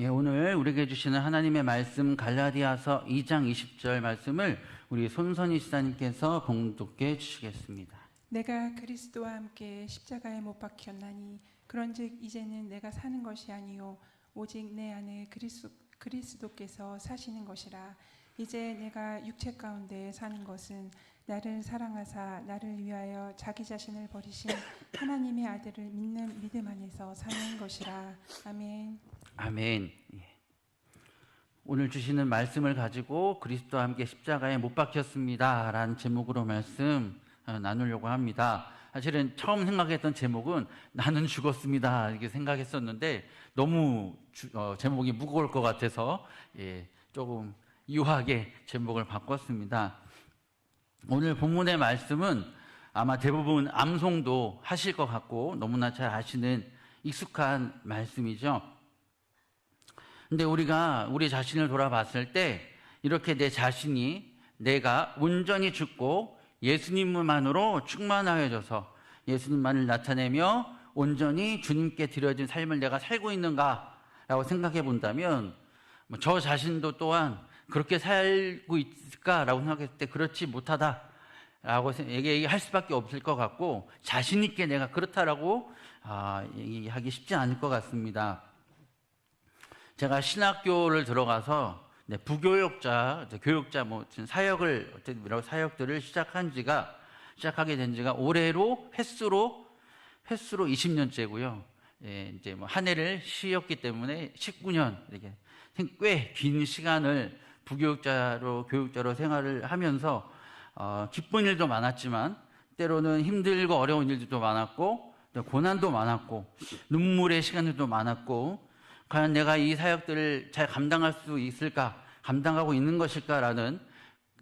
예, 오늘 우리에게 주시는 하나님의 말씀 갈라디아서 2장 20절 말씀을 우리 손선희 시사님께서 봉독해 주시겠습니다. 내가 그리스도와 함께 십자가에 못 박혔나니 그런즉 이제는 내가 사는 것이 아니요 오직 내 안에 그리스도께서 사시는 것이라. 이제 내가 육체 가운데 사는 것은 나를 사랑하사 나를 위하여 자기 자신을 버리신 하나님의 아들을 믿는 믿음 안에서 사는 것이라. 아멘. 아멘. 오늘 주시는 말씀을 가지고 그리스도와 함께 십자가에 못 박혔습니다 라는 제목으로 말씀 나누려고 합니다. 사실은 처음 생각했던 제목은 나는 죽었습니다 이렇게 생각했었는데 너무 제목이 무거울 것 같아서 조금 유하게 제목을 바꿨습니다. 오늘 본문의 말씀은 아마 대부분 암송도 하실 것 같고 너무나 잘 아시는 익숙한 말씀이죠. 근데 우리가 우리 자신을 돌아봤을 때 이렇게 내 자신이 내가 온전히 죽고 예수님만으로 충만하여져서 예수님만을 나타내며 온전히 주님께 드려진 삶을 내가 살고 있는가라고 생각해 본다면 저 자신도 또한 그렇게 살고 있을까라고 생각했을 때 그렇지 못하다라고 얘기할 수밖에 없을 것 같고 자신 있게 내가 그렇다라고 얘기하기 쉽지 않을 것 같습니다. 제가 신학교를 들어가서 부교육자, 교육자 사역들을 시작하게 된 지가 올해로 횟수로 20년째고요. 이제 한 해를 쉬었기 때문에 19년 이렇게 꽤 긴 시간을 교육자로 생활을 하면서 기쁜 일도 많았지만 때로는 힘들고 어려운 일들도 많았고 고난도 많았고 눈물의 시간들도 많았고 과연 내가 이 사역들을 잘 감당할 수 있을까, 감당하고 있는 것일까라는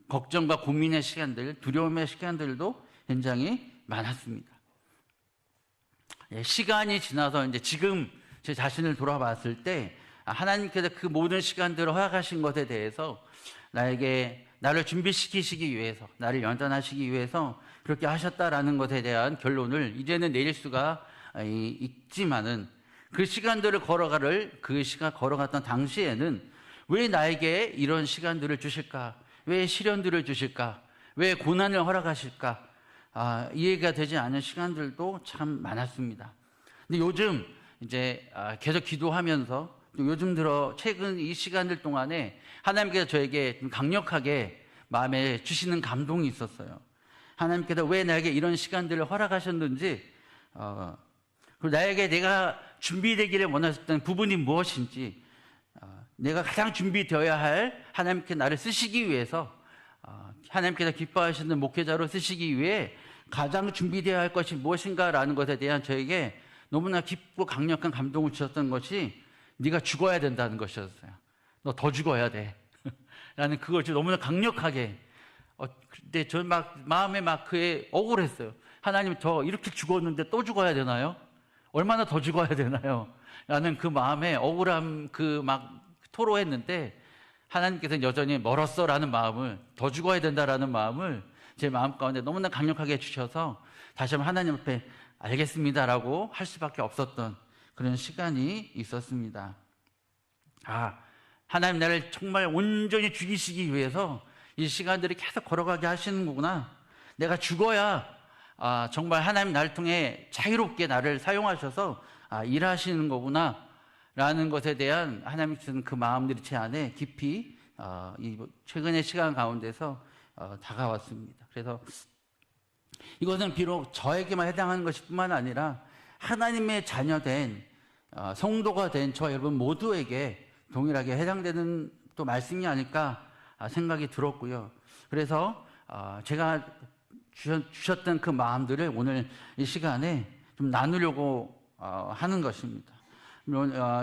걱정과 고민의 시간들, 두려움의 시간들도 굉장히 많았습니다. 시간이 지나서 이제 지금 제 자신을 돌아봤을 때 하나님께서 그 모든 시간들을 허락하신 것에 대해서 나를 준비시키시기 위해서, 나를 연단하시기 위해서 그렇게 하셨다라는 것에 대한 결론을 이제는 내릴 수가 있지만은 그 시간들을 걸어갔던 당시에는 왜 나에게 이런 시간들을 주실까? 왜 시련들을 주실까? 왜 고난을 허락하실까? 이해가 되지 않은 시간들도 참 많았습니다. 근데 요즘 이제 계속 기도하면서 또 요즘 들어 최근 이 시간들 동안에 하나님께서 저에게 좀 강력하게 마음에 주시는 감동이 있었어요. 하나님께서 왜 나에게 이런 시간들을 허락하셨는지, 그리고 나에게 내가 준비되기를 원하셨던 부분이 무엇인지, 내가 가장 준비되어야 할 하나님께 나를 쓰시기 위해서, 하나님께서 기뻐하시는 목회자로 쓰시기 위해 가장 준비되어야 할 것이 무엇인가라는 것에 대한 저에게 너무나 깊고 강력한 감동을 주셨던 것이 네가 죽어야 된다는 것이었어요. 너 더 죽어야 돼 라는 그걸 너무나 강력하게. 근데 저 마음에 그에 억울했어요. 하나님, 저 이렇게 죽었는데 또 죽어야 되나요? 얼마나 더 죽어야 되나요? 라는 그 마음에 억울함 토로했는데 하나님께서는 여전히 멀었어 라는 마음을, 더 죽어야 된다라는 마음을 제 마음 가운데 너무나 강력하게 주셔서 다시 한번 하나님 앞에 알겠습니다라고 할 수밖에 없었던 그런 시간이 있었습니다. 하나님 나를 정말 온전히 죽이시기 위해서 이 시간들이 계속 걸어가게 하시는 거구나. 내가 죽어야 정말 하나님 나를 통해 자유롭게 나를 사용하셔서 일하시는 거구나 라는 것에 대한 하나님께서는 그 마음들이 제 안에 깊이 이 최근의 시간 가운데서 다가왔습니다. 그래서 이것은 비록 저에게만 해당하는 것일 뿐만 아니라 하나님의 자녀된 성도가 된 저 여러분 모두에게 동일하게 해당되는 또 말씀이 아닐까 생각이 들었고요. 그래서 제가 주셨던 그 마음들을 오늘 이 시간에 좀 나누려고 하는 것입니다.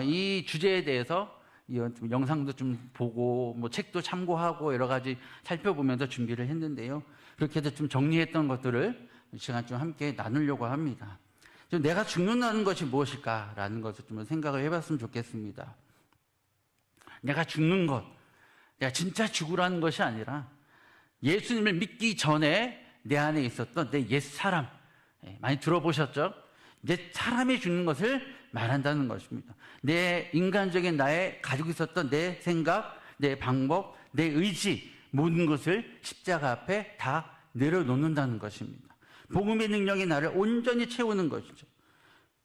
이 주제에 대해서 영상도 좀 보고 책도 참고하고 여러 가지 살펴보면서 준비를 했는데요. 그렇게 해서 좀 정리했던 것들을 이 시간 좀 함께 나누려고 합니다. 내가 죽는다는 것이 무엇일까라는 것을 좀 생각을 해봤으면 좋겠습니다. 내가 죽는 것, 내가 진짜 죽으라는 것이 아니라 예수님을 믿기 전에 내 안에 있었던 내 옛사람, 많이 들어보셨죠? 내 사람이 죽는 것을 말한다는 것입니다. 내 인간적인 나의 가지고 있었던 내 생각, 내 방법, 내 의지 모든 것을 십자가 앞에 다 내려놓는다는 것입니다. 복음의 능력이 나를 온전히 채우는 것이죠.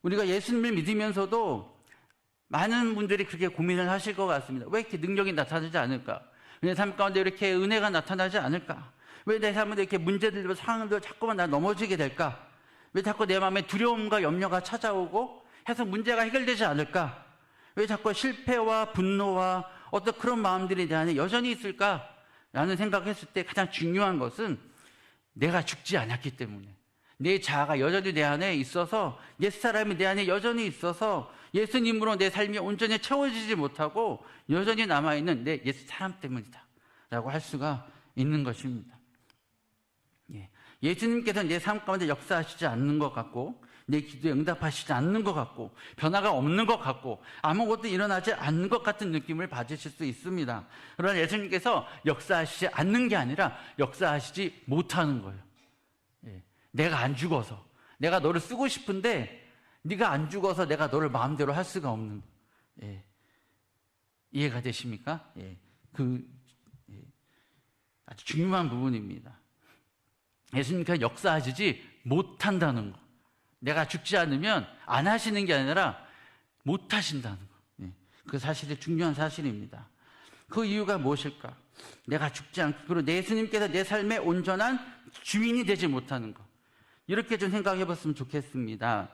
우리가 예수님을 믿으면서도 많은 분들이 그렇게 고민을 하실 것 같습니다. 왜 이렇게 능력이 나타나지 않을까? 내 삶 가운데 이렇게 은혜가 나타나지 않을까? 왜 내 삶에 이렇게 문제들, 상황들 자꾸만 나 넘어지게 될까? 왜 자꾸 내 마음에 두려움과 염려가 찾아오고 해서 문제가 해결되지 않을까? 왜 자꾸 실패와 분노와 어떤 그런 마음들이 내 안에 여전히 있을까? 라는 생각했을 때 가장 중요한 것은 내가 죽지 않았기 때문에, 내 자아가 여전히 내 안에 있어서, 옛사람이 내 안에 여전히 있어서 예수님으로 내 삶이 온전히 채워지지 못하고 여전히 남아있는 내 옛사람 때문이다 라고 할 수가 있는 것입니다. 예수님께서는 내 삶 가운데 역사하시지 않는 것 같고, 내 기도에 응답하시지 않는 것 같고, 변화가 없는 것 같고, 아무것도 일어나지 않는 것 같은 느낌을 받으실 수 있습니다. 그러나 예수님께서 역사하시지 않는 게 아니라 역사하시지 못하는 거예요. 내가 안 죽어서, 내가 너를 쓰고 싶은데 네가 안 죽어서 내가 너를 마음대로 할 수가 없는 거예요. 이해가 되십니까? 아주 중요한 부분입니다. 예수님께서 역사하시지 못한다는 거. 내가 죽지 않으면 안 하시는 게 아니라 못 하신다는 거. 그 사실이 중요한 사실입니다. 그 이유가 무엇일까? 내가 죽지 않고, 그리고 예수님께서 내 삶의 온전한 주인이 되지 못하는 것. 이렇게 좀 생각해 봤으면 좋겠습니다.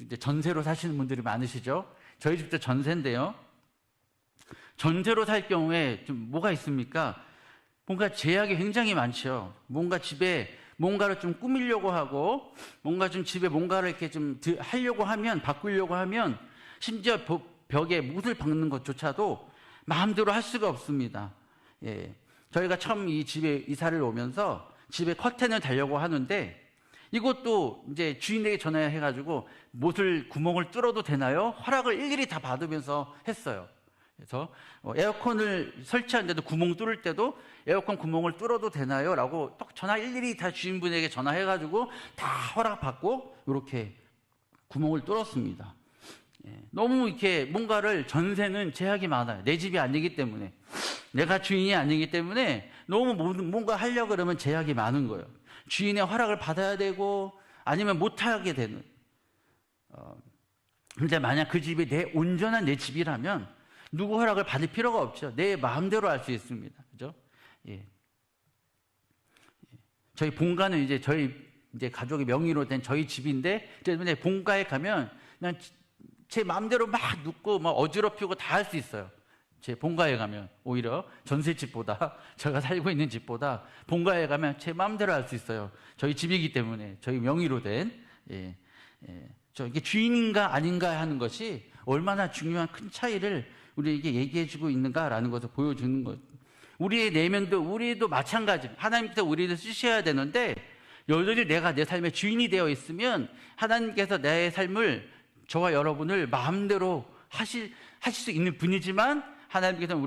이제 전세로 사시는 분들이 많으시죠? 저희 집도 전세인데요. 전세로 살 경우에 좀 뭐가 있습니까? 뭔가 제약이 굉장히 많죠. 뭔가 집에 뭔가를 좀 꾸미려고 하고, 뭔가 좀 집에 뭔가를 이렇게 좀 하려고 하면, 바꾸려고 하면, 심지어 벽에 못을 박는 것조차도 마음대로 할 수가 없습니다. 저희가 처음 이 집에 이사를 오면서 집에 커튼을 달려고 하는데, 이것도 이제 주인에게 전화해가지고 못을 구멍을 뚫어도 되나요? 허락을 일일이 다 받으면서 했어요. 그래서 에어컨을 설치하는데도 구멍 뚫을 때도 에어컨 구멍을 뚫어도 되나요? 라고 또 전화 일일이 다 주인분에게 전화해가지고 다 허락받고 이렇게 구멍을 뚫었습니다. 너무 이렇게 뭔가를, 전세는 제약이 많아요. 내 집이 아니기 때문에, 내가 주인이 아니기 때문에 너무 뭔가 하려고 그러면 제약이 많은 거예요. 주인의 허락을 받아야 되고 아니면 못하게 되는. 근데 만약 그 집이 온전한 내 집이라면 누구 허락을 받을 필요가 없죠. 내 마음대로 할 수 있습니다. 그죠? 저희 본가는 이제 저희 가족의 명의로 된 저희 집인데, 때문에 본가에 가면 그냥 제 마음대로 막 눕고 막 어지럽히고 다 할 수 있어요. 제 본가에 가면 오히려 전세집보다, 제가 살고 있는 집보다 본가에 가면 제 마음대로 할 수 있어요. 저희 집이기 때문에, 저희 명의로 된. 이게 주인인가 아닌가 하는 것이 얼마나 중요한 큰 차이를 우리에게 얘기해주고 있는가라는 것을 보여주는 것. 우리의 내면도, 우리도 마찬가지. 하나님께서 우리를 쓰셔야 되는데, 여전히 내가 내 삶의 주인이 되어 있으면 하나님께서 내 삶을, 저와 여러분을 마음대로 하실 수 있는 분이지만, 하나님께서는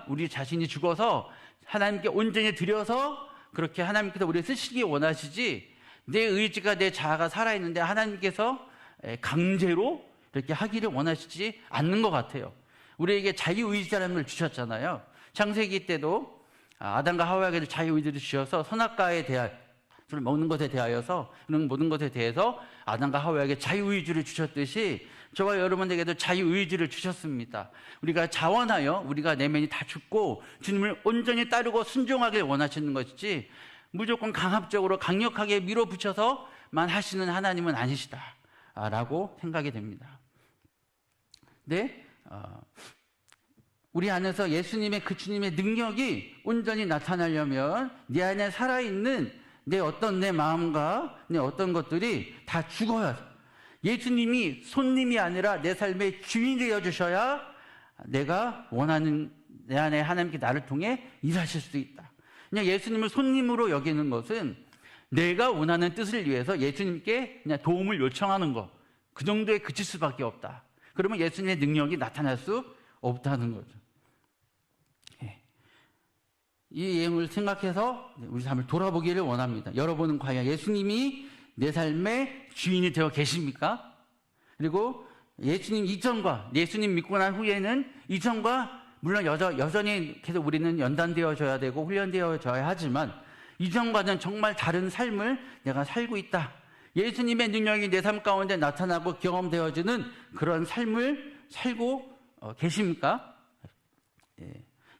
우리 자신이 죽어서 하나님께 온전히 드려서 그렇게 하나님께서 우리를 쓰시기 원하시지, 내 의지가, 내 자아가 살아있는데 하나님께서 강제로 이렇게 하기를 원하시지 않는 것 같아요. 우리에게 자유의지라는 걸 주셨잖아요. 창세기 때도 아담과 하와에게 자유의지를 주셔서 선악과에 대하여, 술 먹는 것에 대하여서, 그런 모든 것에 대해서 아담과 하와에게 자유의지를 주셨듯이 저와 여러분에게도 자유의지를 주셨습니다. 우리가 자원하여, 우리가 내면이 다 죽고 주님을 온전히 따르고 순종하길 원하시는 것이지, 무조건 강압적으로 강력하게 밀어붙여서만 하시는 하나님은 아니시다 라고 생각이 됩니다. 네? 우리 안에서 예수님의, 그 주님의 능력이 온전히 나타나려면 내 안에 살아있는 내 마음과 내 어떤 것들이 다 죽어야 돼. 예수님이 손님이 아니라 내 삶의 주인이 되어주셔야 내가 원하는, 내 안에 하나님께 나를 통해 일하실 수 있다. 그냥 예수님을 손님으로 여기는 것은 내가 원하는 뜻을 위해서 예수님께 그냥 도움을 요청하는 것, 그 정도에 그칠 수밖에 없다. 그러면 예수님의 능력이 나타날 수 없다는 거죠. 이 내용을 생각해서 우리 삶을 돌아보기를 원합니다. 여러분은 과연 예수님이 내 삶의 주인이 되어 계십니까? 그리고 예수님 이전과 예수님 믿고 난 후에는 이전과 물론 여전히 계속 우리는 연단되어져야 되고 훈련되어져야 하지만 이전과는 정말 다른 삶을 내가 살고 있다. 예수님의 능력이 내 삶 가운데 나타나고 경험되어지는 그런 삶을 살고 계십니까?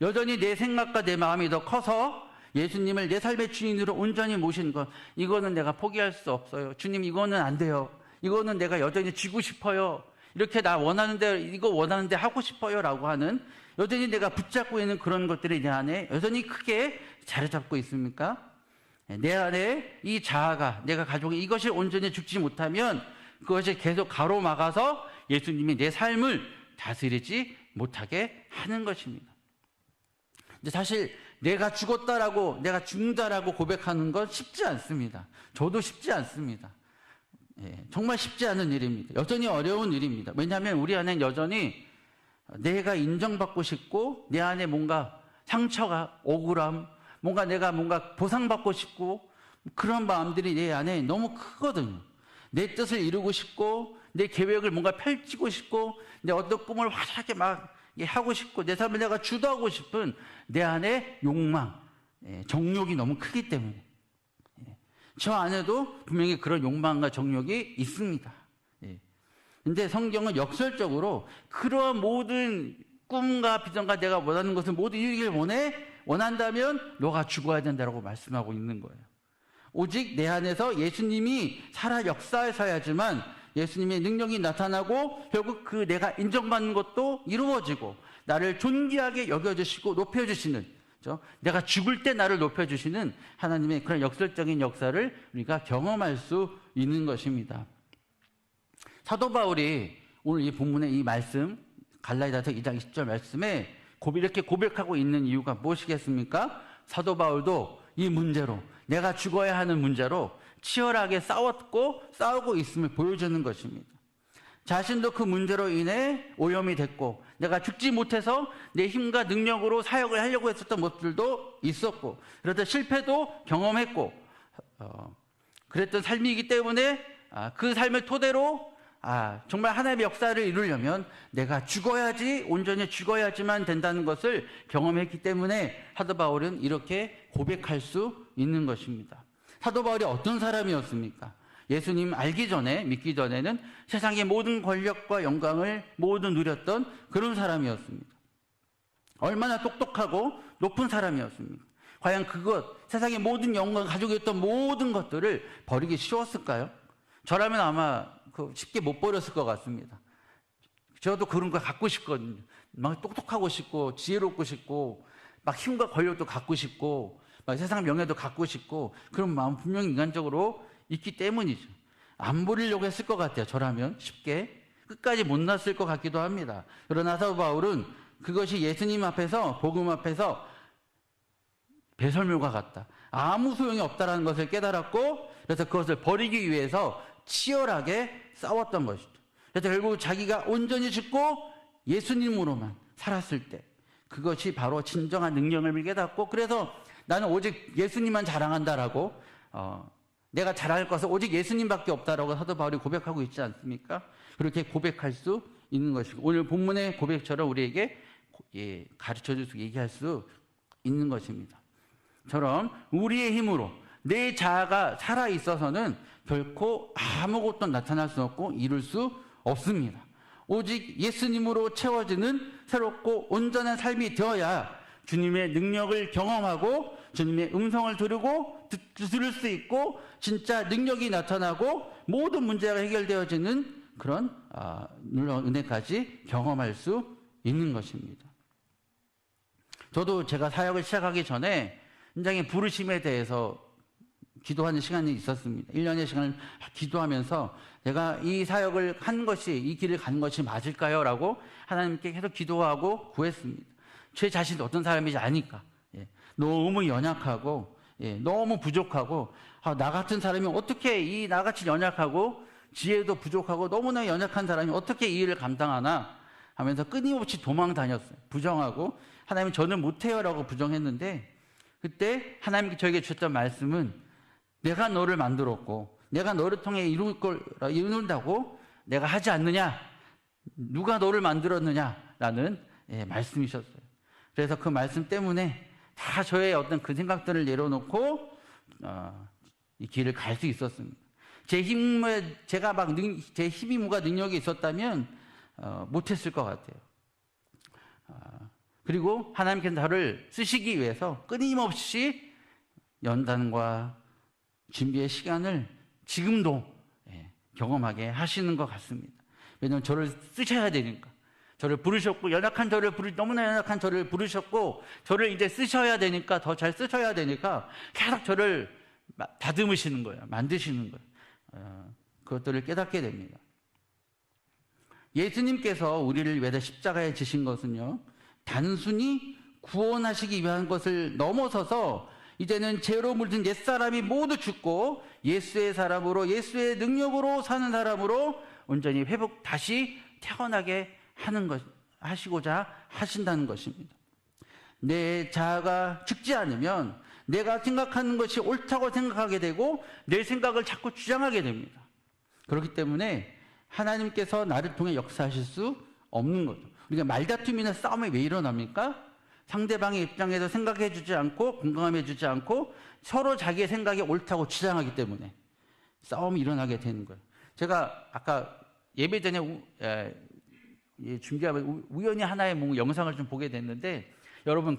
여전히 내 생각과 내 마음이 더 커서 예수님을 내 삶의 주인으로 온전히 모신 것, 이거는 내가 포기할 수 없어요. 주님, 이거는 안 돼요. 이거는 내가 여전히 쥐고 싶어요. 이렇게 나 원하는데, 이거 원하는데 하고 싶어요 라고 하는, 여전히 내가 붙잡고 있는 그런 것들이 내 안에 여전히 크게 자리 잡고 있습니까? 내 안에 이 자아가, 내가 가지고 이것이 온전히 죽지 못하면 그것이 계속 가로막아서 예수님이 내 삶을 다스리지 못하게 하는 것입니다. 근데 사실 내가 죽었다라고, 내가 죽는다라고 고백하는 건 쉽지 않습니다. 저도 쉽지 않습니다. 정말 쉽지 않은 일입니다. 여전히 어려운 일입니다. 왜냐하면 우리 안엔 여전히 내가 인정받고 싶고, 내 안에 뭔가 상처가, 억울함, 내가 보상받고 싶고, 그런 마음들이 내 안에 너무 크거든요. 내 뜻을 이루고 싶고, 내 계획을 뭔가 펼치고 싶고, 내 어떤 꿈을 화사하게 막 하고 싶고, 내 삶을 내가 주도하고 싶은 내 안에 욕망, 정욕이 너무 크기 때문에 저 안에도 분명히 그런 욕망과 정욕이 있습니다. 근데 성경은 역설적으로 그러한 모든 꿈과 비전과 내가 원하는 것을 모두 이루기를 원한다면 너가 죽어야 된다고 말씀하고 있는 거예요. 오직 내 안에서 예수님이 살아 역사하셔야지만 예수님의 능력이 나타나고 결국 그 내가 인정받는 것도 이루어지고 나를 존귀하게 여겨주시고 높여주시는, 내가 죽을 때 나를 높여주시는 하나님의 그런 역설적인 역사를 우리가 경험할 수 있는 것입니다. 사도 바울이 오늘 이 본문의 이 말씀, 갈라디아서 2장 20절 말씀에 이렇게 고백하고 있는 이유가 무엇이겠습니까? 사도 바울도 이 문제로, 내가 죽어야 하는 문제로 치열하게 싸우고 있음을 보여주는 것입니다. 자신도 그 문제로 인해 오염이 됐고, 내가 죽지 못해서 내 힘과 능력으로 사역을 하려고 했었던 것들도 있었고, 그래서 실패도 경험했고, 그랬던 삶이기 때문에 그 삶을 토대로 정말 하나님의 역사를 이루려면 내가 죽어야지, 온전히 죽어야지만 된다는 것을 경험했기 때문에 사도 바울은 이렇게 고백할 수 있는 것입니다. 사도 바울이 어떤 사람이었습니까? 예수님 알기 전에, 믿기 전에는 세상의 모든 권력과 영광을 모두 누렸던 그런 사람이었습니다. 얼마나 똑똑하고 높은 사람이었습니까? 과연 세상의 모든 영광을 가지고 있던 모든 것들을 버리기 쉬웠을까요? 저라면 아마 쉽게 못 버렸을 것 같습니다. 저도 그런 거 갖고 싶거든요. 막 똑똑하고 싶고, 지혜롭고 싶고, 막 힘과 권력도 갖고 싶고, 막 세상 명예도 갖고 싶고, 그런 마음 분명히 인간적으로 있기 때문이죠. 안 버리려고 했을 것 같아요. 저라면 쉽게 끝까지 못 났을 것 같기도 합니다. 그러나 사도 바울은 그것이 예수님 앞에서, 복음 앞에서 배설물과 같다, 아무 소용이 없다라는 것을 깨달았고, 그래서 그것을 버리기 위해서 치열하게 싸웠던 것이죠. 그래서 결국 자기가 온전히 죽고 예수님으로만 살았을 때 그것이 바로 진정한 능력을 깨닫고, 그래서 나는 오직 예수님만 자랑한다라고, 내가 자랑할 것은 오직 예수님밖에 없다라고 사도 바울이 고백하고 있지 않습니까? 그렇게 고백할 수 있는 것이고, 오늘 본문의 고백처럼 우리에게 가르쳐주고 얘기할 수 있는 것입니다. 처럼 우리의 힘으로 내 자아가 살아있어서는 결코 아무것도 나타날 수 없고 이룰 수 없습니다. 오직 예수님으로 채워지는 새롭고 온전한 삶이 되어야 주님의 능력을 경험하고 주님의 음성을 들을 수 있고 진짜 능력이 나타나고 모든 문제가 해결되어지는 그런 놀라운 은혜까지 경험할 수 있는 것입니다. 저도 제가 사역을 시작하기 전에 굉장히 부르심에 대해서 기도하는 시간이 있었습니다. 1년의 시간을 기도하면서 내가 이 사역을 한 것이, 이 길을 간 것이 맞을까요? 라고 하나님께 계속 기도하고 구했습니다. 제 자신이 어떤 사람인지 아니까. 너무 연약하고, 너무 부족하고, 나 같은 사람이 어떻게 나같이 연약하고 지혜도 부족하고 너무나 연약한 사람이 어떻게 이 일을 감당하나 하면서 끊임없이 도망 다녔어요. 부정하고, 하나님 저는 못해요 라고 부정했는데, 그때 하나님께 저에게 주셨던 말씀은 내가 너를 만들었고 내가 너를 통해 이룬다고 내가 하지 않느냐? 누가 너를 만들었느냐라는 말씀이셨어요. 그래서 그 말씀 때문에 다 저의 어떤 그 생각들을 내려놓고 이 길을 갈 수 있었습니다. 제 힘에 제가 막 제 힘이무가 능력이 있었다면 못했을 것 같아요. 그리고 하나님께서 저를 쓰시기 위해서 끊임없이 연단과 준비의 시간을 지금도 경험하게 하시는 것 같습니다. 왜냐하면 저를 쓰셔야 되니까. 저를 부르셨고 너무나 연약한 저를 부르셨고 저를 이제 쓰셔야 되니까, 더 잘 쓰셔야 되니까 계속 저를 다듬으시는 거예요. 만드시는 거예요. 그것들을 깨닫게 됩니다. 예수님께서 우리를 위해 십자가에 지신 것은요, 단순히 구원하시기 위한 것을 넘어서서 이제는 죄로 물든 옛사람이 모두 죽고 예수의 사람으로, 예수의 능력으로 사는 사람으로 온전히 다시 태어나게 하시고자 하신다는 것입니다. 내 자아가 죽지 않으면 내가 생각하는 것이 옳다고 생각하게 되고 내 생각을 자꾸 주장하게 됩니다. 그렇기 때문에 하나님께서 나를 통해 역사하실 수 없는 거죠. 우리가 말다툼이나 싸움이 왜 일어납니까? 상대방의 입장에서 생각해 주지 않고 공감해 주지 않고 서로 자기의 생각이 옳다고 주장하기 때문에 싸움이 일어나게 되는 거예요. 제가 아까 예배 전에 준비하면 우연히 하나의 영상을 좀 보게 됐는데, 여러분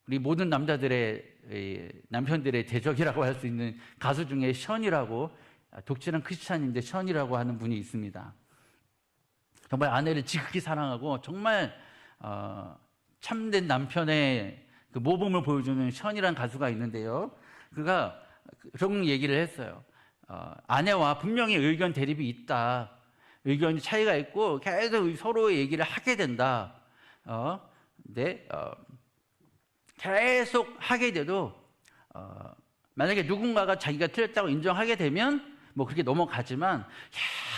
우리 모든 남편들의 대적이라고 할 수 있는 가수 중에 션이라고, 독실한 크리스찬인데 션이라고 하는 분이 있습니다. 정말 아내를 지극히 사랑하고 정말 참된 남편의 그 모범을 보여주는 션이라는 가수가 있는데요. 그가 그런 얘기를 했어요. 아내와 분명히 의견 대립이 있다. 의견 차이가 있고 계속 서로의 얘기를 하게 된다. 계속 하게 돼도 만약에 누군가가 자기가 틀렸다고 인정하게 되면 그렇게 넘어가지만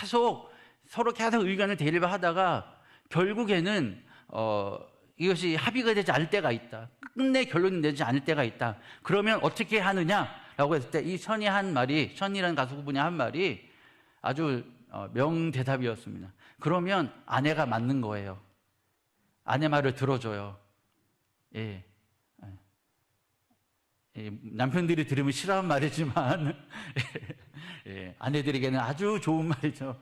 서로 계속 의견을 대립하다가 결국에는 이것이 합의가 되지 않을 때가 있다. 끝내 결론이 되지 않을 때가 있다. 그러면 어떻게 하느냐라고 했을 때 이 션이라는 가수분이 한 말이 아주 명대답이었습니다. 그러면 아내가 맞는 거예요. 아내 말을 들어줘요. 남편들이 들으면 싫어하는 말이지만 아내들에게는 아주 좋은 말이죠.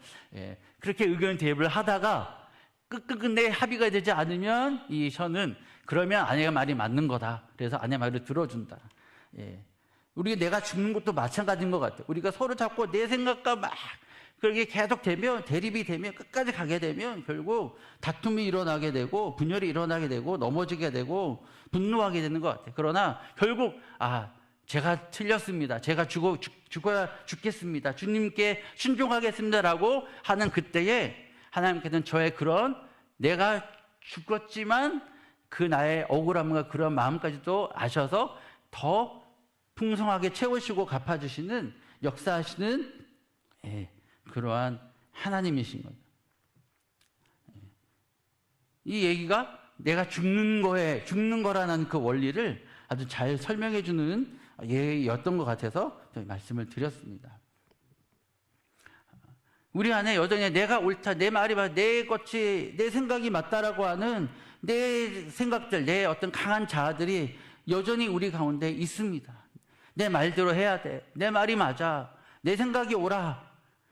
그렇게 의견 대립을 하다가 끝내 합의가 되지 않으면 이 션은 그러면 아내가 말이 맞는 거다. 그래서 아내 말을 들어준다. 내가 죽는 것도 마찬가지인 것 같아요. 우리가 서로 자꾸 내 생각과 막 그렇게 계속 되면, 대립이 되면, 끝까지 가게 되면 결국 다툼이 일어나게 되고 분열이 일어나게 되고 넘어지게 되고 분노하게 되는 것 같아요. 그러나 결국 제가 틀렸습니다. 제가 죽어야 죽겠습니다. 주님께 순종하겠습니다라고 하는 그때에 하나님께서는 저의 그런 내가 죽었지만 그 나의 억울함과 그런 마음까지도 아셔서 더 풍성하게 채우시고 갚아주시는, 역사하시는 그러한 하나님이신 거죠. 이 얘기가 내가 죽는 거라는 그 원리를 아주 잘 설명해 주는 예였던 것 같아서 말씀을 드렸습니다. 우리 안에 여전히 내가 옳다, 내 말이 맞다, 내 생각이 맞다라고 하는 내 생각들, 내 어떤 강한 자아들이 여전히 우리 가운데 있습니다. 내 말대로 해야 돼. 내 말이 맞아. 내 생각이 옳아.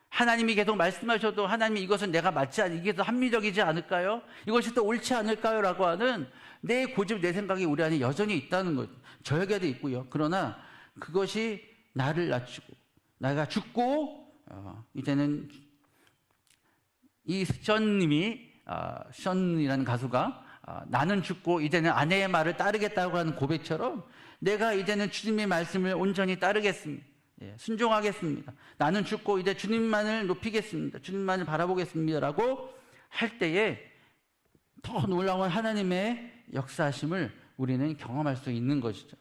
하나님이 계속 말씀하셔도 하나님이 이것은 내가 이게 더 합리적이지 않을까요? 이것이 더 옳지 않을까요? 라고 하는 내 고집, 내 생각이 우리 안에 여전히 있다는 거죠. 저에게도 있고요. 그러나 그것이 나를 낮추고 내가 죽고 이제는 이 션이라는 가수가 나는 죽고 이제는 아내의 말을 따르겠다고 하는 고백처럼 내가 이제는 주님의 말씀을 온전히 따르겠습니다. 순종하겠습니다. 나는 죽고 이제 주님만을 높이겠습니다. 주님만을 바라보겠습니다라고 할 때에 더 놀라운 하나님의 역사하심을 우리는 경험할 수 있는 것이죠.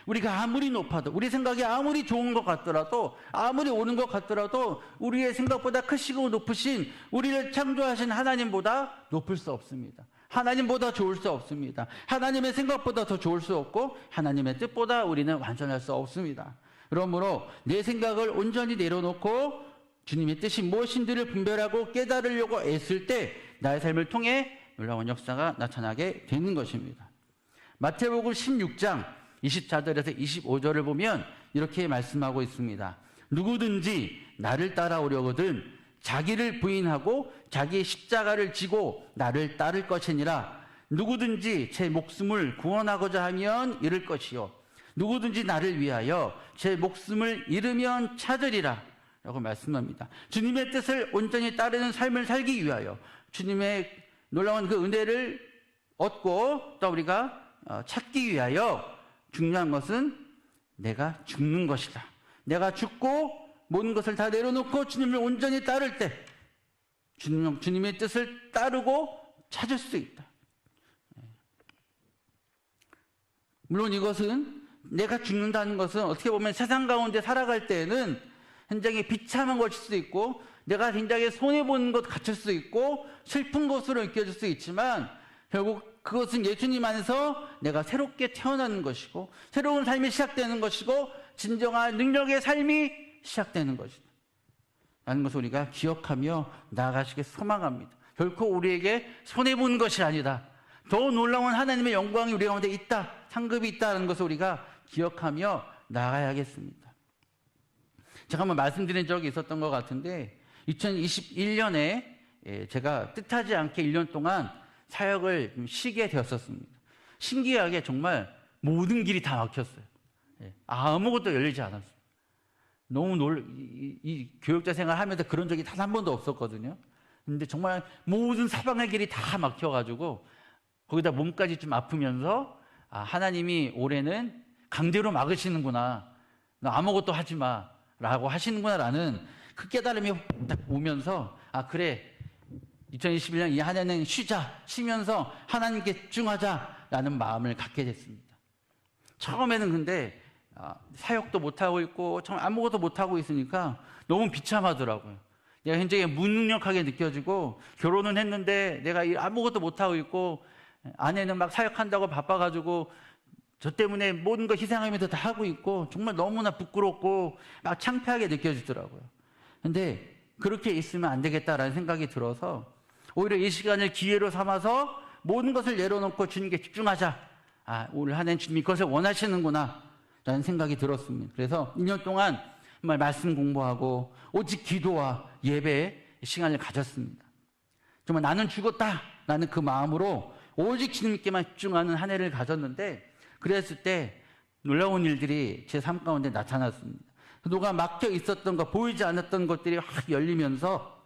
우리가 아무리 높아도, 우리 생각이 아무리 좋은 것 같더라도, 아무리 옳은 것 같더라도 우리의 생각보다 크시고 높으신, 우리를 창조하신 하나님보다 높을 수 없습니다. 하나님보다 좋을 수 없습니다. 하나님의 생각보다 더 좋을 수 없고 하나님의 뜻보다 우리는 완전할 수 없습니다. 그러므로 내 생각을 온전히 내려놓고 주님의 뜻이 무엇인지를 분별하고 깨달으려고 애쓸 때 나의 삶을 통해 놀라운 역사가 나타나게 되는 것입니다. 마태복음 16장 24절에서 25절을 보면 이렇게 말씀하고 있습니다. 누구든지 나를 따라오려거든 자기를 부인하고 자기의 십자가를 지고 나를 따를 것이니라. 누구든지 제 목숨을 구원하고자 하면 잃을 것이요 누구든지 나를 위하여 제 목숨을 잃으면 찾으리라 라고 말씀합니다. 주님의 뜻을 온전히 따르는 삶을 살기 위하여 주님의 놀라운 그 은혜를 얻고 또 우리가 찾기 위하여 중요한 것은 내가 죽는 것이다. 내가 죽고 모든 것을 다 내려놓고 주님을 온전히 따를 때 주님의 뜻을 따르고 찾을 수 있다. 물론 이것은 내가 죽는다는 것은 어떻게 보면 세상 가운데 살아갈 때에는 굉장히 비참한 것일 수도 있고 내가 굉장히 손해보는 것 같을 수 있고 슬픈 것으로 느껴질 수 있지만 결국 그것은 예수님 안에서 내가 새롭게 태어나는 것이고 새로운 삶이 시작되는 것이고 진정한 능력의 삶이 시작되는 것이다 라는 것을 우리가 기억하며 나아가시길 소망합니다. 결코 우리에게 손해보는 것이 아니다. 더 놀라운 하나님의 영광이 우리 가운데 있다, 상급이 있다는 것을 우리가 기억하며 나아가야겠습니다. 제가 한번 말씀드린 적이 있었던 것 같은데 2021년에 제가 뜻하지 않게 1년 동안 사역을 좀 쉬게 되었었습니다. 신기하게 정말 모든 길이 다 막혔어요. 아무것도 열리지 않았어요. 너무 이 교육자 생활하면서 그런 적이 단 한 번도 없었거든요. 근데 정말 모든 사방의 길이 다 막혀가지고 거기다 몸까지 좀 아프면서 하나님이 올해는 강제로 막으시는구나. 너 아무것도 하지 마. 라고 하시는구나. 라는 그 깨달음이 딱 오면서 그래. 2021년 이 한 해는 쉬면서 하나님께 집중하자. 라는 마음을 갖게 됐습니다. 처음에는 근데 사역도 못하고 있고 정말 아무것도 못하고 있으니까 너무 비참하더라고요. 내가 굉장히 무능력하게 느껴지고 결혼은 했는데 내가 아무것도 못하고 있고 아내는 막 사역한다고 바빠가지고 저 때문에 모든 거 희생하면서 다 하고 있고 정말 너무나 부끄럽고 막 창피하게 느껴지더라고요. 근데 그렇게 있으면 안 되겠다라는 생각이 들어서 오히려 이 시간을 기회로 삼아서 모든 것을 내려놓고 주님께 집중하자. 오늘 한 해는 주님이 그것을 원하시는구나 라는 생각이 들었습니다. 그래서 2년 동안 정말 말씀 공부하고 오직 기도와 예배의 시간을 가졌습니다. 정말 나는 죽었다 라는 그 마음으로 오직 주님께만 집중하는 한 해를 가졌는데 그랬을 때 놀라운 일들이 제 삶 가운데 나타났습니다. 누가 막혀 있었던 것, 보이지 않았던 것들이 확 열리면서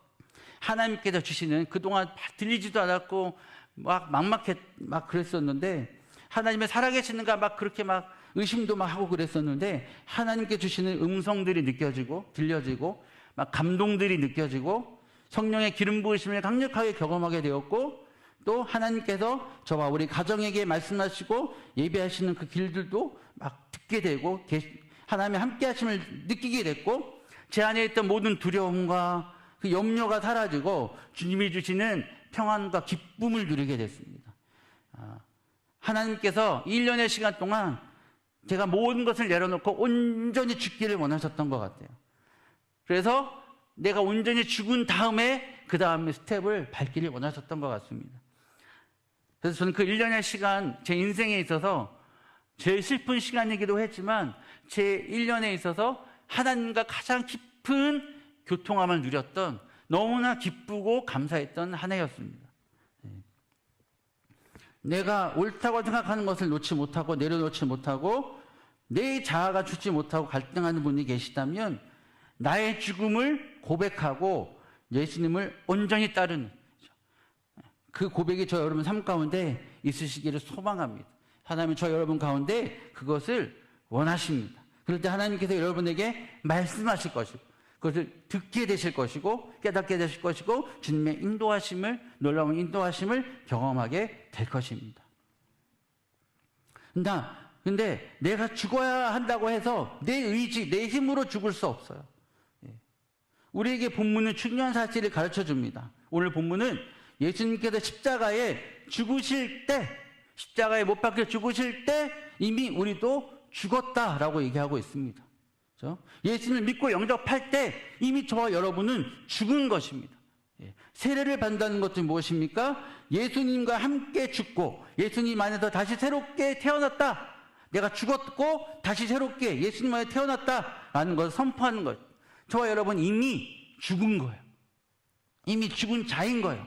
하나님께서 주시는 그동안 들리지도 않았고 막 그랬었는데 하나님의 살아계시는가 막 그렇게 막 의심도 막 하고 그랬었는데 하나님께 주시는 음성들이 느껴지고 들려지고 막 감동들이 느껴지고 성령의 기름 부으심을 강력하게 경험하게 되었고 또 하나님께서 저와 우리 가정에게 말씀하시고 예배하시는 그 길들도 막 듣게 되고 하나님의 함께 하심을 느끼게 됐고 제 안에 있던 모든 두려움과 그 염려가 사라지고 주님이 주시는 평안과 기쁨을 누리게 됐습니다. 하나님께서 1년의 시간 동안 제가 모든 것을 내려놓고 온전히 죽기를 원하셨던 것 같아요. 그래서 내가 온전히 죽은 다음에 그 다음에 스텝을 밟기를 원하셨던 것 같습니다. 그래서 저는 그 1년의 시간 제 인생에 있어서 제일 슬픈 시간이기도 했지만 제 1년에 있어서 하나님과 가장 깊은 교통함을 누렸던 너무나 기쁘고 감사했던 한 해였습니다. 내가 옳다고 생각하는 것을 놓지 못하고 내려놓지 못하고 내 자아가 죽지 못하고 갈등하는 분이 계시다면 나의 죽음을 고백하고 예수님을 온전히 따르는 그 고백이 저 여러분 삶 가운데 있으시기를 소망합니다. 하나님은 저 여러분 가운데 그것을 원하십니다. 그럴 때 하나님께서 여러분에게 말씀하실 것이고 그것을 듣게 되실 것이고 깨닫게 되실 것이고 주님의 놀라운 인도하심을 경험하게 될 것입니다. 근데 내가 죽어야 한다고 해서 내 의지, 내 힘으로 죽을 수 없어요. 우리에게 본문은 중요한 사실을 가르쳐 줍니다. 오늘 본문은 예수님께서 십자가에 죽으실 때, 십자가에 못 박혀 죽으실 때 이미 우리도 죽었다라고 얘기하고 있습니다. 그렇죠? 예수님을 믿고 영접할 때 이미 저와 여러분은 죽은 것입니다. 세례를 받는다는 것은 무엇입니까? 예수님과 함께 죽고 예수님 안에서 다시 새롭게 태어났다. 내가 죽었고 다시 새롭게 예수님 안에 태어났다라는 것을 선포하는 것. 저와 여러분 이미 죽은 거예요. 이미 죽은 자인 거예요.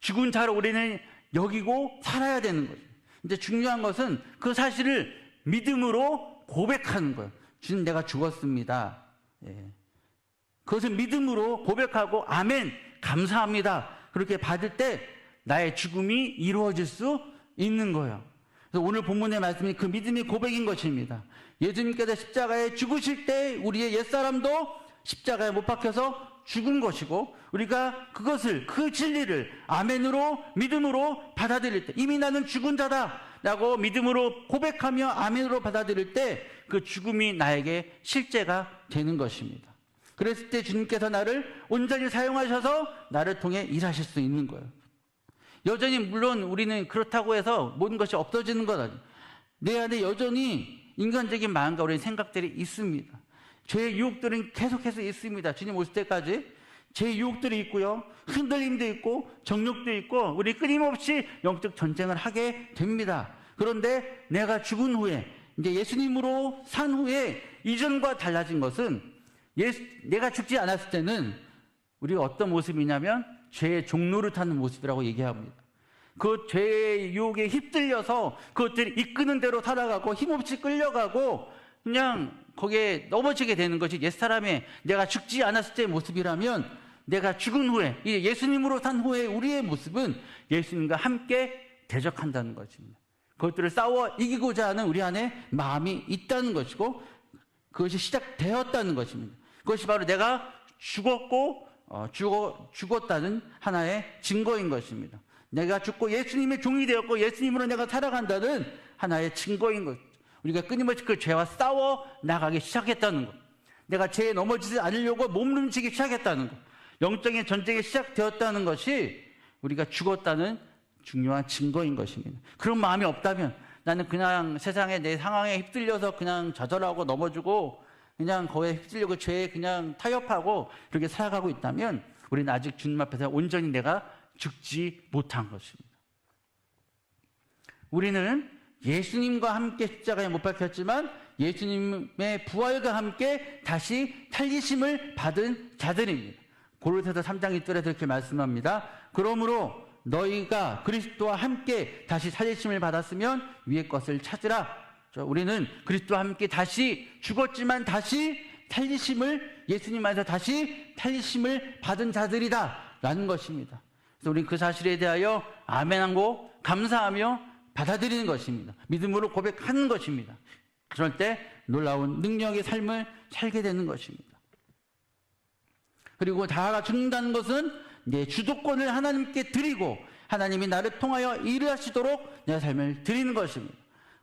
죽은 자를 우리는 여기고 살아야 되는 거죠. 근데 중요한 것은 그 사실을 믿음으로 고백하는 거예요. 주님, 내가 죽었습니다. 그것을 믿음으로 고백하고 아멘, 감사합니다. 그렇게 받을 때 나의 죽음이 이루어질 수 있는 거예요. 그래서 오늘 본문의 말씀이 그 믿음의 고백인 것입니다. 예수님께서 십자가에 죽으실 때 우리의 옛사람도 십자가에 못 박혀서 죽은 것이고 우리가 그것을 그 진리를 아멘으로 믿음으로 받아들일 때 이미 나는 죽은 자다 라고 믿음으로 고백하며 아멘으로 받아들일 때 그 죽음이 나에게 실제가 되는 것입니다. 그랬을 때 주님께서 나를 온전히 사용하셔서 나를 통해 일하실 수 있는 거예요. 여전히 물론 우리는 그렇다고 해서 모든 것이 없어지는 건 아니에요. 내 안에 여전히 인간적인 마음과 우리의 생각들이 있습니다. 죄의 유혹들은 계속해서 있습니다. 주님 오실 때까지 죄의 유혹들이 있고요. 흔들림도 있고 정욕도 있고 우리 끊임없이 영적 전쟁을 하게 됩니다. 그런데 내가 죽은 후에 이제 예수님으로 산 후에 이전과 달라진 것은 내가 죽지 않았을 때는 우리가 어떤 모습이냐면 죄의 종로를 타는 모습이라고 얘기합니다. 그 죄의 유혹에 휩쓸려서 그것들이 이끄는 대로 살아가고 힘없이 끌려가고 그냥 거기에 넘어지게 되는 것이 옛사람의 내가 죽지 않았을 때의 모습이라면 내가 죽은 후에 예수님으로 산 후에 우리의 모습은 예수님과 함께 대적한다는 것입니다. 그것들을 싸워 이기고자 하는 우리 안에 마음이 있다는 것이고 그것이 시작되었다는 것입니다. 그것이 바로 내가 죽었다는 하나의 증거인 것입니다. 내가 죽고 예수님의 종이 되었고 예수님으로 내가 살아간다는 하나의 증거인 것. 우리가 끊임없이 그 죄와 싸워 나가기 시작했다는 것. 내가 죄에 넘어지지 않으려고 몸부림치기 시작했다는 것. 영적인 전쟁이 시작되었다는 것이 우리가 죽었다는 중요한 증거인 것입니다. 그런 마음이 없다면 나는 그냥 세상에 내 상황에 휩쓸려서 그냥 좌절하고 넘어지고 그냥 거기에 휩쓸려고 죄에 그냥 타협하고 이렇게 살아가고 있다면 우리는 아직 주님 앞에서 온전히 내가 죽지 못한 것입니다. 우리는 예수님과 함께 십자가에 못 박혔지만 예수님의 부활과 함께 다시 살리심을 받은 자들입니다. 고린도서 3장 1절에 그렇게 말씀합니다. 그러므로 너희가 그리스도와 함께 다시 살리심을 받았으면 위의 것을 찾으라. 우리는 그리스도와 함께 다시 죽었지만 다시 살리심을 예수님 안에서 다시 살리심을 받은 자들이다 라는 것입니다. 그래서 우리는 그 사실에 대하여 아멘하고 감사하며 받아들이는 것입니다. 믿음으로 고백하는 것입니다. 그럴 때 놀라운 능력의 삶을 살게 되는 것입니다. 그리고 다가 죽는다는 것은 내 주도권을 하나님께 드리고 하나님이 나를 통하여 일을 하시도록 내 삶을 드리는 것입니다.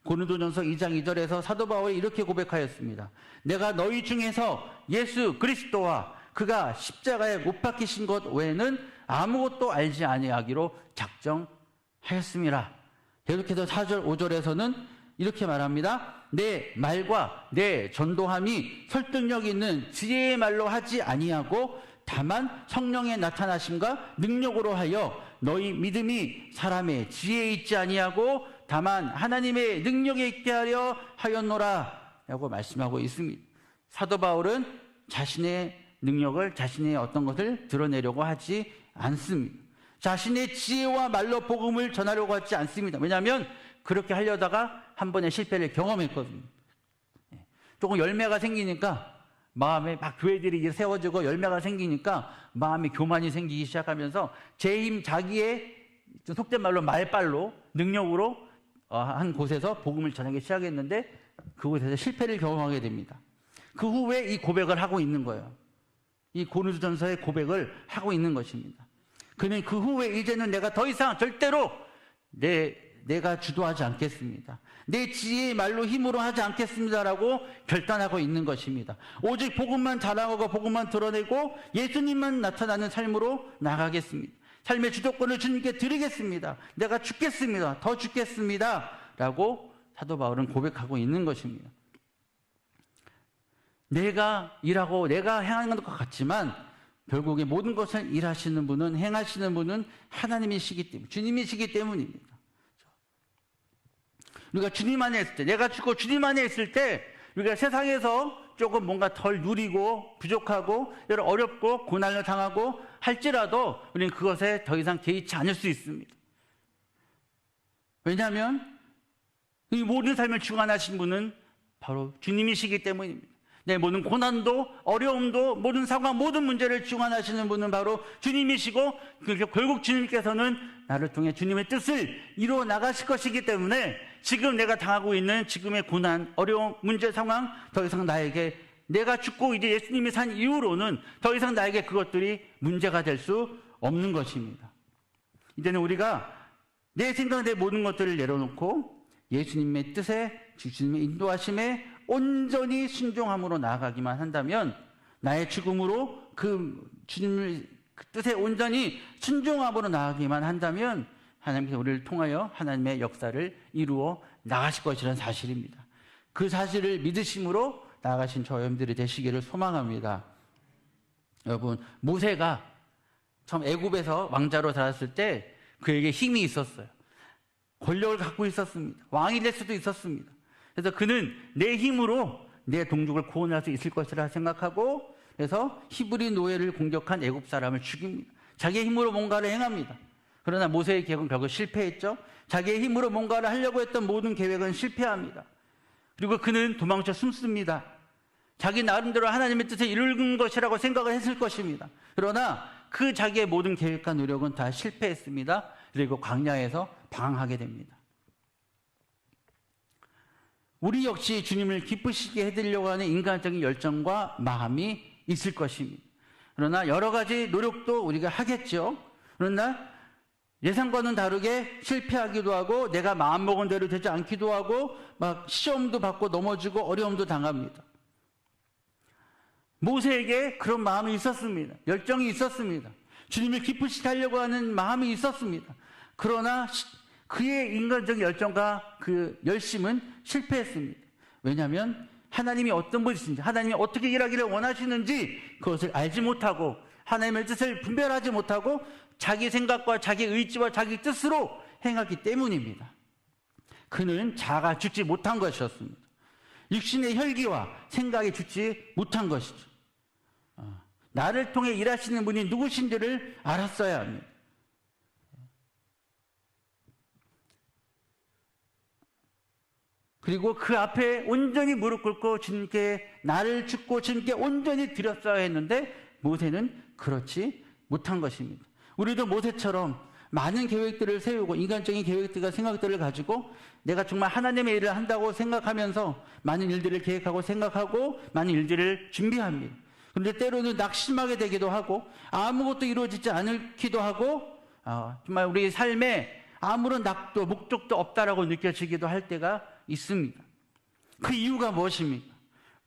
고린도전서 2장 2절에서 사도 바울이 이렇게 고백하였습니다. 내가 너희 중에서 예수 그리스도와 그가 십자가에 못 박히신 것 외에는 아무것도 알지 아니하기로 작정하였습니다. 계속해서 4절 5절에서는 이렇게 말합니다. 내 말과 내 전도함이 설득력 있는 지혜의 말로 하지 아니하고 다만 성령의 나타나심과 능력으로 하여 너희 믿음이 사람의 지혜에 있지 아니하고 다만 하나님의 능력에 있게 하려 하였노라 라고 말씀하고 있습니다. 사도 바울은 자신의 능력을 자신의 어떤 것을 드러내려고 하지 않습니다. 자신의 지혜와 말로 복음을 전하려고 하지 않습니다. 왜냐하면 그렇게 하려다가 한 번의 실패를 경험했거든요. 조금 열매가 생기니까 마음에 막 교회들이 세워지고 열매가 생기니까 마음에 교만이 생기기 시작하면서 제 힘 자기의 속된 말로 말빨로 능력으로 한 곳에서 복음을 전하기 시작했는데 그곳에서 실패를 경험하게 됩니다. 그 후에 이 고백을 하고 있는 거예요. 이 고린도전서의 고백을 하고 있는 것입니다. 그는 그 후에 이제는 내가 더 이상 절대로 내가 주도하지 않겠습니다. 내 지혜의 말로 힘으로 하지 않겠습니다라고 결단하고 있는 것입니다. 오직 복음만 자랑하고 복음만 드러내고 예수님만 나타나는 삶으로 나가겠습니다. 삶의 주도권을 주님께 드리겠습니다. 내가 죽겠습니다. 더 죽겠습니다. 라고 사도 바울은 고백하고 있는 것입니다. 내가 일하고 내가 행하는 것 같지만 결국에 모든 것을 일하시는 분은, 행하시는 분은 하나님이시기 때문에, 주님이시기 때문입니다. 우리가 주님 안에 있을 때, 내가 죽고 주님 안에 있을 때 우리가 세상에서 조금 뭔가 덜 누리고 부족하고 여러 어렵고 고난을 당하고 할지라도 우리는 그것에 더 이상 개의치 않을 수 있습니다. 왜냐하면 이 모든 삶을 주관하신 분은 바로 주님이시기 때문입니다. 내 모든 고난도 어려움도 모든 상황 모든 문제를 주관하시는 분은 바로 주님이시고, 결국 주님께서는 나를 통해 주님의 뜻을 이루어 나가실 것이기 때문에 지금 내가 당하고 있는 지금의 고난, 어려움, 문제 상황 더 이상 나에게, 내가 죽고 이제 예수님이 산 이후로는 더 이상 나에게 그것들이 문제가 될 수 없는 것입니다. 이제는 우리가 내 생각, 내 모든 것들을 내려놓고 예수님의 뜻에, 주님의 인도하심에 온전히 순종함으로 나아가기만 한다면, 나의 죽음으로 그 주님의 그 뜻에 온전히 순종함으로 나아가기만 한다면 하나님께서 우리를 통하여 하나님의 역사를 이루어 나가실 것이라는 사실입니다. 그 사실을 믿으심으로 나아가신 저 여러분들이 되시기를 소망합니다. 여러분, 모세가 처음 애굽에서 왕자로 자랐을 때 그에게 힘이 있었어요. 권력을 갖고 있었습니다. 왕이 될 수도 있었습니다. 그래서 그는 내 힘으로 내 동족을 구원할 수 있을 것이라 생각하고, 그래서 히브리 노예를 공격한 애굽 사람을 죽입니다. 자기의 힘으로 뭔가를 행합니다. 그러나 모세의 계획은 결국 실패했죠. 자기의 힘으로 뭔가를 하려고 했던 모든 계획은 실패합니다. 그리고 그는 도망쳐 숨습니다. 자기 나름대로 하나님의 뜻을 이루는 것이라고 생각을 했을 것입니다. 그러나 그 자기의 모든 계획과 노력은 다 실패했습니다. 그리고 광야에서 방황하게 됩니다. 우리 역시 주님을 기쁘시게 해드리려고 하는 인간적인 열정과 마음이 있을 것입니다. 그러나 여러 가지 노력도 우리가 하겠죠. 그러나 예상과는 다르게 실패하기도 하고, 내가 마음먹은 대로 되지 않기도 하고, 막 시험도 받고 넘어지고 어려움도 당합니다. 모세에게 그런 마음이 있었습니다. 열정이 있었습니다. 주님을 기쁘시게 하려고 하는 마음이 있었습니다. 그러나 그의 인간적인 열정과 그 열심은 실패했습니다. 왜냐하면 하나님이 어떤 분이신지, 하나님이 어떻게 일하기를 원하시는지 그것을 알지 못하고, 하나님의 뜻을 분별하지 못하고 자기 생각과 자기 의지와 자기 뜻으로 행하기 때문입니다. 그는 자아가 죽지 못한 것이었습니다. 육신의 혈기와 생각이 죽지 못한 것이죠. 나를 통해 일하시는 분이 누구신지를 알았어야 합니다. 그리고 그 앞에 온전히 무릎 꿇고 주님께 나를 죽고 주님께 온전히 드렸어야 했는데 모세는 그렇지 못한 것입니다. 우리도 모세처럼 많은 계획들을 세우고, 인간적인 계획들과 생각들을 가지고 내가 정말 하나님의 일을 한다고 생각하면서 많은 일들을 계획하고 생각하고 많은 일들을 준비합니다. 그런데 때로는 낙심하게 되기도 하고 아무것도 이루어지지 않기도 하고, 정말 우리 삶에 아무런 낙도 목적도 없다라고 느껴지기도 할 때가 있습니다. 그 이유가 무엇입니까?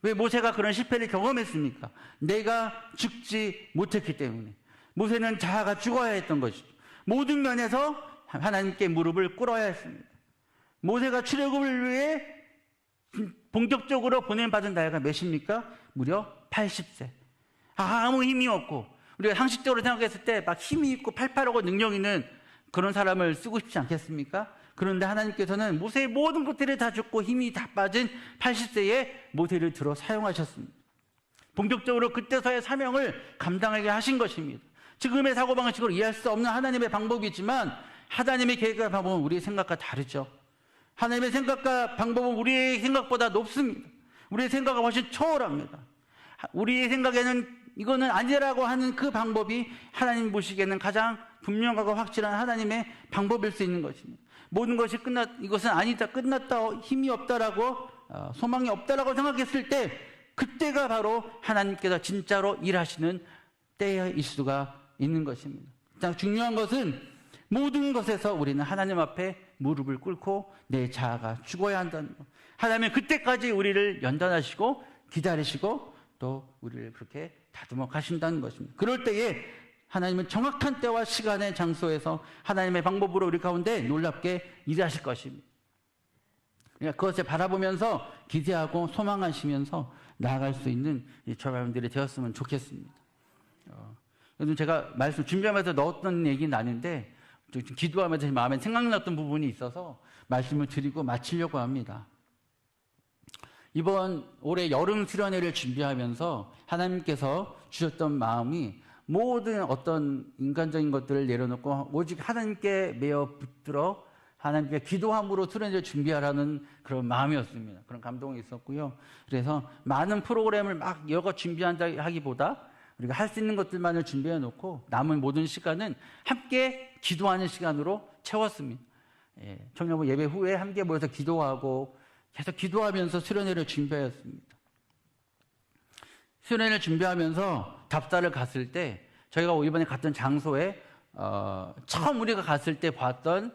왜 모세가 그런 실패를 경험했습니까? 내가 죽지 못했기 때문에. 모세는 자아가 죽어야 했던 것이죠. 모든 면에서 하나님께 무릎을 꿇어야 했습니다. 모세가 출애굽을 위해 본격적으로 보냄받은 나이가 몇입니까? 무려 80세. 아무 힘이 없고, 우리가 상식적으로 생각했을 때 막 힘이 있고 팔팔하고 능력 있는 그런 사람을 쓰고 싶지 않겠습니까? 그런데 하나님께서는 모세의 모든 것들을 다 줬고 힘이 다 빠진 80세에 모세를 들어 사용하셨습니다. 본격적으로 그때서야 사명을 감당하게 하신 것입니다. 지금의 사고방식으로 이해할 수 없는 하나님의 방법이지만 하나님의 계획과 방법은 우리의 생각과 다르죠. 하나님의 생각과 방법은 우리의 생각보다 높습니다. 우리의 생각과 훨씬 초월합니다. 우리의 생각에는 이거는 아니라고 하는 그 방법이 하나님 보시기에는 가장 분명하고 확실한 하나님의 방법일 수 있는 것입니다. 모든 것이 이것은 아니다, 끝났다, 힘이 없다라고, 소망이 없다라고 생각했을 때 그때가 바로 하나님께서 진짜로 일하시는 때일 수가 있는 것입니다. 가장 중요한 것은 모든 것에서 우리는 하나님 앞에 무릎을 꿇고 내 자아가 죽어야 한다는 것. 하나님은 그때까지 우리를 연단하시고 기다리시고 또 우리를 그렇게 다듬어 가신다는 것입니다. 그럴 때에 하나님은 정확한 때와 시간의 장소에서 하나님의 방법으로 우리 가운데 놀랍게 일하실 것입니다. 그러니까 그것을 바라보면서 기대하고 소망하시면서 나아갈 수 있는 저와 여러분들이 되었으면 좋겠습니다. 요즘 제가 말씀 준비하면서 넣었던 얘기는 아닌데 기도하면서 제 마음에 생각났던 부분이 있어서 말씀을 드리고 마치려고 합니다. 이번 올해 여름 수련회를 준비하면서 하나님께서 주셨던 마음이 모든 어떤 인간적인 것들을 내려놓고 오직 하나님께 매어 붙들어 하나님께 기도함으로 수련회를 준비하라는 그런 마음이었습니다. 그런 감동이 있었고요. 그래서 많은 프로그램을 막 여러 준비한다 하기보다 우리가 할 수 있는 것들만을 준비해 놓고 남은 모든 시간은 함께 기도하는 시간으로 채웠습니다. 청년부 예배 후에 함께 모여서 기도하고 계속 기도하면서 수련회를 준비하였습니다. 수련회를 준비하면서 답사를 갔을 때 저희가 이번에 갔던 장소에 처음 우리가 갔을 때 봤던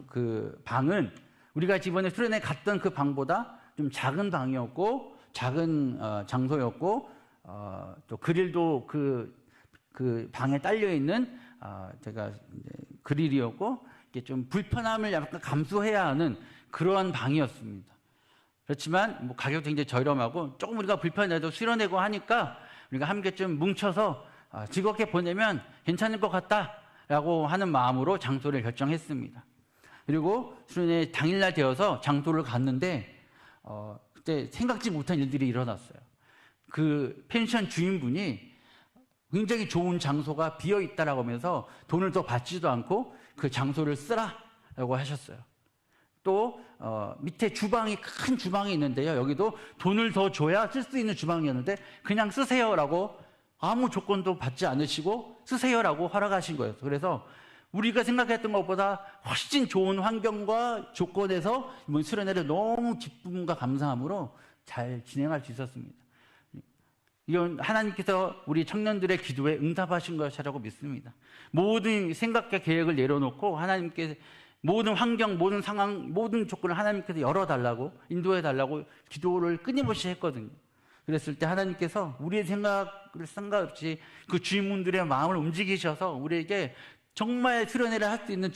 그 방은 우리가 이번에 수련회 갔던 그 방보다 좀 작은 방이었고 작은 장소였고 또 그릴도 그 방에 딸려 있는 제가 그릴이었고 이게 좀 불편함을 약간 감수해야 하는 그러한 방이었습니다. 그렇지만 뭐 가격도 굉장히 저렴하고 조금 우리가 불편해도 수련회고 하니까 우리가 함께 좀 뭉쳐서 즐겁게 보내면 괜찮을 것 같다라고 하는 마음으로 장소를 결정했습니다. 그리고 수련회 당일날 되어서 장소를 갔는데 그때 생각지 못한 일들이 일어났어요. 그 펜션 주인분이 굉장히 좋은 장소가 비어 있다라고 하면서 돈을 더 받지도 않고 그 장소를 쓰라라고 하셨어요. 또 밑에 주방이 큰 주방이 있는데요. 여기도 돈을 더 줘야 쓸 수 있는 주방이었는데 그냥 쓰세요라고 아무 조건도 받지 않으시고 쓰세요라고 허락하신 거예요. 그래서 우리가 생각했던 것보다 훨씬 좋은 환경과 조건에서 이번 수련회를 너무 기쁨과 감사함으로 잘 진행할 수 있었습니다. 이건 하나님께서 우리 청년들의 기도에 응답하신 것이라고 믿습니다. 모든 생각과 계획을 내려놓고 하나님께 모든 환경, 모든 상황, 모든 조건을 하나님께서 열어달라고 인도해달라고 기도를 끊임없이 했거든요. 그랬을 때 하나님께서 우리의 생각을 상관없이 그 주인분들의 마음을 움직이셔서 우리에게 정말 수련회를 할 수 있는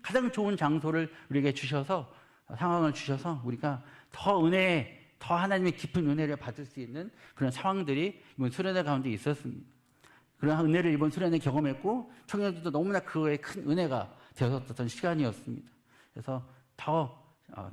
가장 좋은 장소를 우리에게 주셔서 상황을 주셔서 우리가 더 하나님의 깊은 은혜를 받을 수 있는 그런 상황들이 이번 수련회 가운데 있었습니다. 그런 은혜를 이번 수련회 경험했고 청년들도 너무나 그거에 큰 은혜가 되었던 시간이었습니다. 그래서 더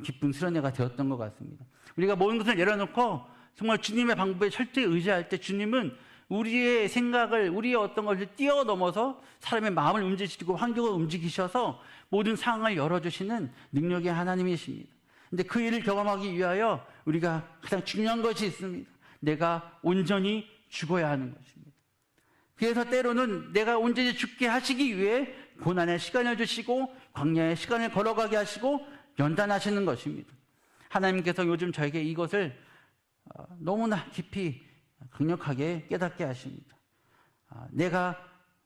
기쁜 수련회가 되었던 것 같습니다. 우리가 모든 것을 내려놓고 정말 주님의 방법에 철저히 의지할 때 주님은 우리의 생각을, 우리의 어떤 것을 뛰어넘어서 사람의 마음을 움직이시고 환경을 움직이셔서 모든 상황을 열어주시는 능력의 하나님이십니다. 근데 그 일을 경험하기 위하여 우리가 가장 중요한 것이 있습니다. 내가 온전히 죽어야 하는 것입니다. 그래서 때로는 내가 온전히 죽게 하시기 위해 고난의 시간을 주시고 광야의 시간을 걸어가게 하시고 연단하시는 것입니다. 하나님께서 요즘 저에게 이것을 너무나 깊이 강력하게 깨닫게 하십니다. 내가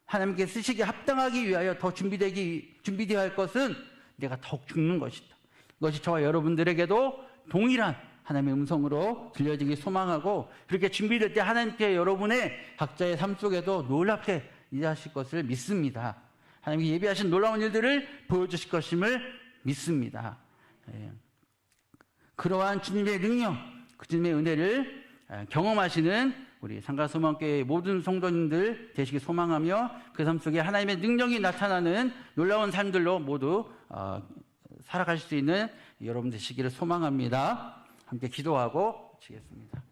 하나님께 쓰시기에 합당하기 위하여 더 준비되어야 할 것은 내가 더욱 죽는 것이다. 이것이 저와 여러분들에게도 동일한 하나님의 음성으로 들려지기 소망하고 그렇게 준비될 때 하나님께 여러분의 각자의 삶 속에도 놀랍게 일하실 것을 믿습니다. 하나님께 예비하신 놀라운 일들을 보여주실 것임을 믿습니다. 그러한 주님의 능력, 그 주님의 은혜를 경험하시는 우리 상가소망교회 모든 성도님들 되시기 소망하며 그 삶 속에 하나님의 능력이 나타나는 놀라운 삶들로 모두 살아갈 수 있는 여러분 되시기를 소망합니다. 함께 기도하고 마치겠습니다.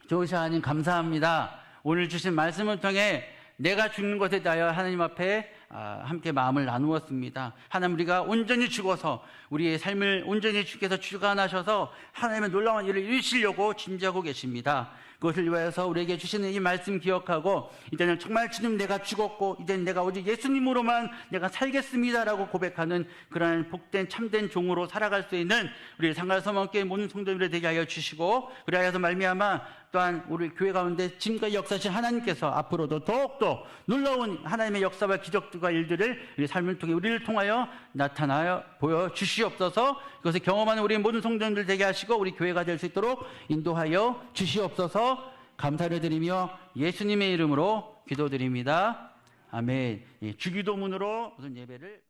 좋으신 하나님 감사합니다. 오늘 주신 말씀을 통해 내가 죽는 것에 대하여 하나님 앞에 함께 마음을 나누었습니다. 하나님 우리가 온전히 죽어서 우리의 삶을 온전히 주께서 주관하셔서 하나님의 놀라운 일을 이루시려고 준비하고 계십니다. 그것을 위하여서 우리에게 주시는 이 말씀 기억하고 이제는 정말 주님 내가 죽었고 이제는 내가 오직 예수님으로만 내가 살겠습니다라고 고백하는 그러한 복된 참된 종으로 살아갈 수 있는 우리 상가소망교회 모든 성도들을 되게 하여 주시고 그리하여서 말미암아 또한 우리 교회 가운데 지금까지 역사하신 하나님께서 앞으로도 더욱더 놀라운 하나님의 역사와 기적들과 일들을 우리 삶을 통해 우리를 통하여 나타나여 보여주시옵소서. 그것을 경험하는 우리 모든 성도님들 되게 하시고 우리 교회가 될 수 있도록 인도하여 주시옵소서. 감사를 드리며 예수님의 이름으로 기도드립니다. 아멘. 주기도문으로 우선 예배를